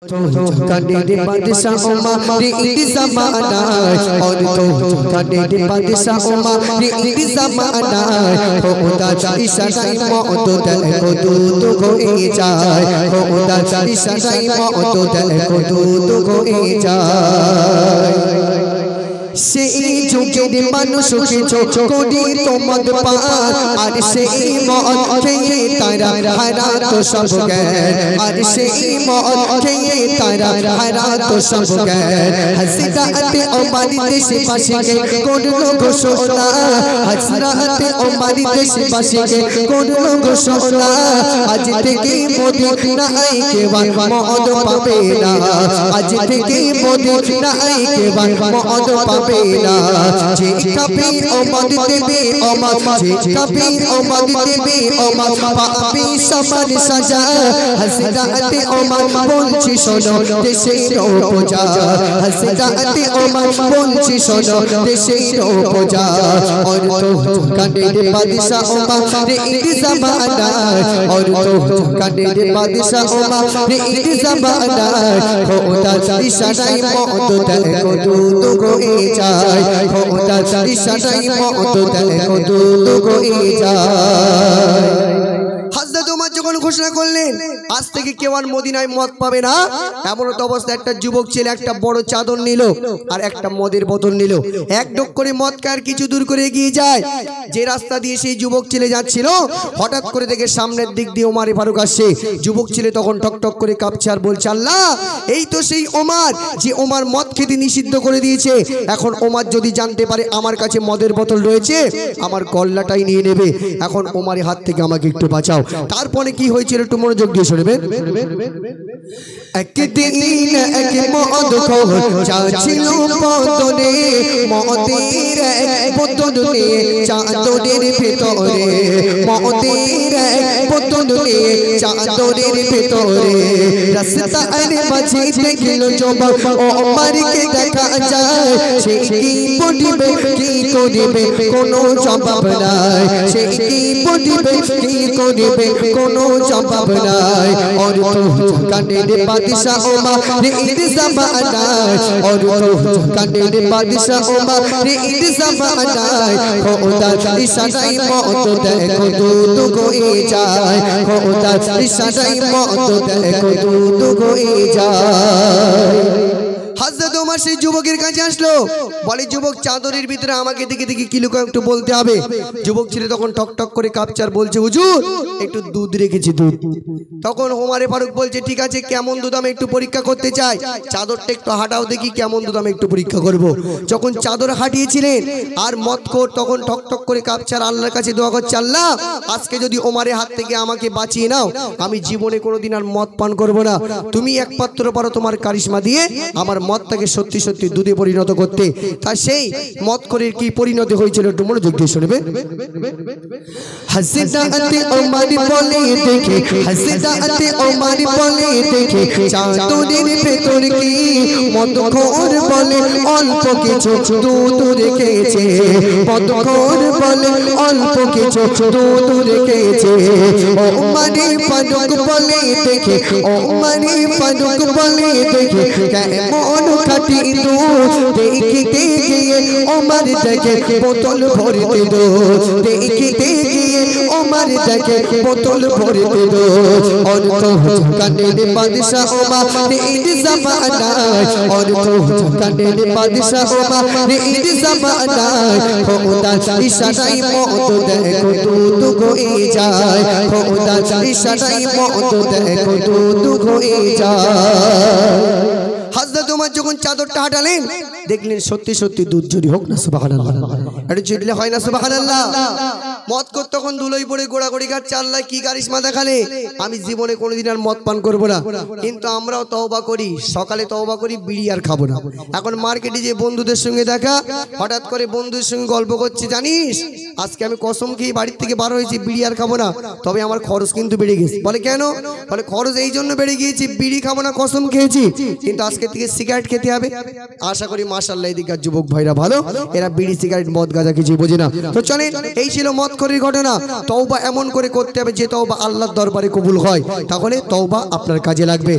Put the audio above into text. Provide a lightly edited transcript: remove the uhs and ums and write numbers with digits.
काने दे बादशाह मारे इस ज़माना और तो काने दे बादशाह मारे इस ज़माना खुदा इशारा मौत दे को दूध को जाए खुदा इशारा मौत दे को दूध को जाए সেই যুগের মানুষকে করি তোমাদ পার আর সেই মদ খেয়ে তারা হারাতো সব জ্ঞান আর সেই মদ খেয়ে তারা হারাতো সব জ্ঞান হযরতে ওমর দেশে পাশে করলো ঘোষণা হযরতে ওমর দেশে পাশে করলো ঘোষণা আজ থেকে মদিনায় কেউ মদ পাবে না আজ থেকে মদিনায় কেউ মদ পাবে बेला जे कभी ओमद देबे ओमद जे कभी ओमद देबे ओमद पापी समान सजा हज़रते ओमर बोलছি শোনো দেশের উপজা हज़रते ओमर बोलছি শোনো দেশের উপজা और तो काने दे बादशाह ओमर रे इस ज़माना और तो काने दे बादशाह ओमर रे इस ज़माना खुदा इशारा मौत दे को दूध को जाए खुदा इशारा मौत दे को दूध को जाए हज़रत उमर যখন ঘোষণা করলেন আজ থেকে কেউ আর মদিনায় মদ পাবে না এমন তো অবস্থা একটা যুবক ছেলে একটা বড় চাদর নিল আর একটা মদের বোতল নিল এক ডক করে মদ খায় কিছু দূর করে এগিয়ে যায় যে রাস্তা দিয়ে সেই যুবক ছেলে যাচ্ছিল হঠাৎ করে দেখে সামনের দিক দিয়ে ওমর ফারুক আসছে যুবক ছেলে তখন ঠক ঠক করে কাঁপছে আর বলছে আল্লাহ এই তো সেই ওমর যে ওমর মদ খেতে নিষিদ্ধ করে দিয়েছে এখন ওমর যদি জানতে পারে আমার কাছে মদের বোতল রয়েছে আমার গল্লাটাই নিয়ে নেবে এখন ওমরের হাত থেকে আমাকে একটু বাঁচাও তারপরে কি হয়েছিল একটু মনোযোগ দিয়ে শুনবেন একদিন এক মদ খোর যাচ্ছিল পথে মদের এক বোতল নিয়ে চাদরের ভেতরে মদের এক বোতল নিয়ে চাদরের ভেতরে রাস্তার মাঝে দেখল যুবক ওমরকে দেখা যায় সে কি বলিবে কি করিবে কোনো জবাব নাই সে কি বলিবে কি করিবে কোনো জবাব নাই और तो काने दे बादशाह ओमर रे इस ज़माना और तो काने दे बादशाह ओमर रे इस ज़माना खुदा इशारा मौत दे को दूध को जाए खुदा इशारा मौत दे को दूध को जाए हज़रत उमर সেই যুবকের কাছে আসলো বলে যুবক চাদরের ভিতরে আমাকে দেখে দেখে কি লুকায় একটু বলতে হবে যুবক ছেলে তখন টক টক করে কাঁপছে আর বলছে হুজুর একটু দুধ রেখেছি দুধ তখন ওমর ফারুক বলছে ঠিক আছে কেমন দুধ আমি একটু পরীক্ষা করতে চাই চাদরটা একটু হাঁটাও দেখি কেমন দুধ আমি একটু পরীক্ষা করব যখন চাদর হাঁটিয়েছিলেন আর মদখোর তখন টক টক করে কাঁপছে আর আল্লাহর কাছে দোয়া করছে আল্লাহ আজকে যদি ওমরের হাত থেকে আমাকে বাঁচিয়ে নাও আমি জীবনে কোনোদিন আর মদ পান করব না তুমি একমাত্র পারো তোমার কারিশমা দিয়ে আমার মদটাকে সত্যি সত্যি দুধে পরিণত করতে তা সেই মদখোরের কি পরিণতি হয়েছিল একটু মনোযোগ দিয়ে শুনবেন হযরতে ওমর বলে দেখে হযরতে ওমর বলে দেখে চাদরের ভেতর কি মদখোর বলে অল্প কিছু দুধ রেখেছে মদখোর বলে অল্প কিছু দুধ রেখেছে ওমর ফারুক বলে দেখে ওমর ফারুক বলে দেখে কেমন খাটি দুধ দেখতে গিয়ে ওমর দেখে বোতল ভরতে দুধ দেখতে গিয়ে ওমর দেখে বোতল ভরতে দুধ और तो काने दे बादशाह ओमर रे इस ज़माना और तो काने दे बादशाह ओमर रे इस ज़माना खुदा इशारा मौत दे को दूध को जाए खुदा इशारा मौत दे को दूध को जाए हज़रत उमर যখন চাদরটা হাঁটালেন দেখলেন সত্যি সত্যি দুধ জুড়ি হোক না সুবহানাল্লাহ এটা জুড়লে হয় না সুবহানাল্লাহ মদ কর তখন ধুলোই পড়ে গোড়াগড়ি গাছ আল্লাহ কি কারিশমা দেখালে আমি জীবনে কোনোদিন আর মদ পান করব না কিন্তু আমরাও তওবা করি সকালে তওবা করি বিড়ি আর খাবো না এখন মার্কেটে যে বন্ধুদের সঙ্গে দেখা হঠাৎ করে বন্ধুদের সঙ্গে গল্প করছে জানিস আজকে আমি কসম খেয়ে বাড়ি থেকে বার হয়েছি বিড়ি আর খাবো না তবে আমার খরচ কিন্তু বেড়ে গেছে বলে কেন বলে খরচ এই জন্য বেড়ে গিয়েছে বিড়ি খাবো না কসম খেয়েছি কিন্তু আজকে থেকে সিগারেট খেতে হবে আশা করি মাশাআল্লাহ এদিকে যুবক ভাইরা ভালো এরা বিড়ি সিগারেট মদ গাঁজা কিছু বোঝে না তো চলেন এই ছিল মদখোরের ঘটনা তওবা এমন করে করতে হবে যে তওবা আল্লাহর দরবারে কবুল হয় তাহলে তওবা আপনার কাজে লাগবে।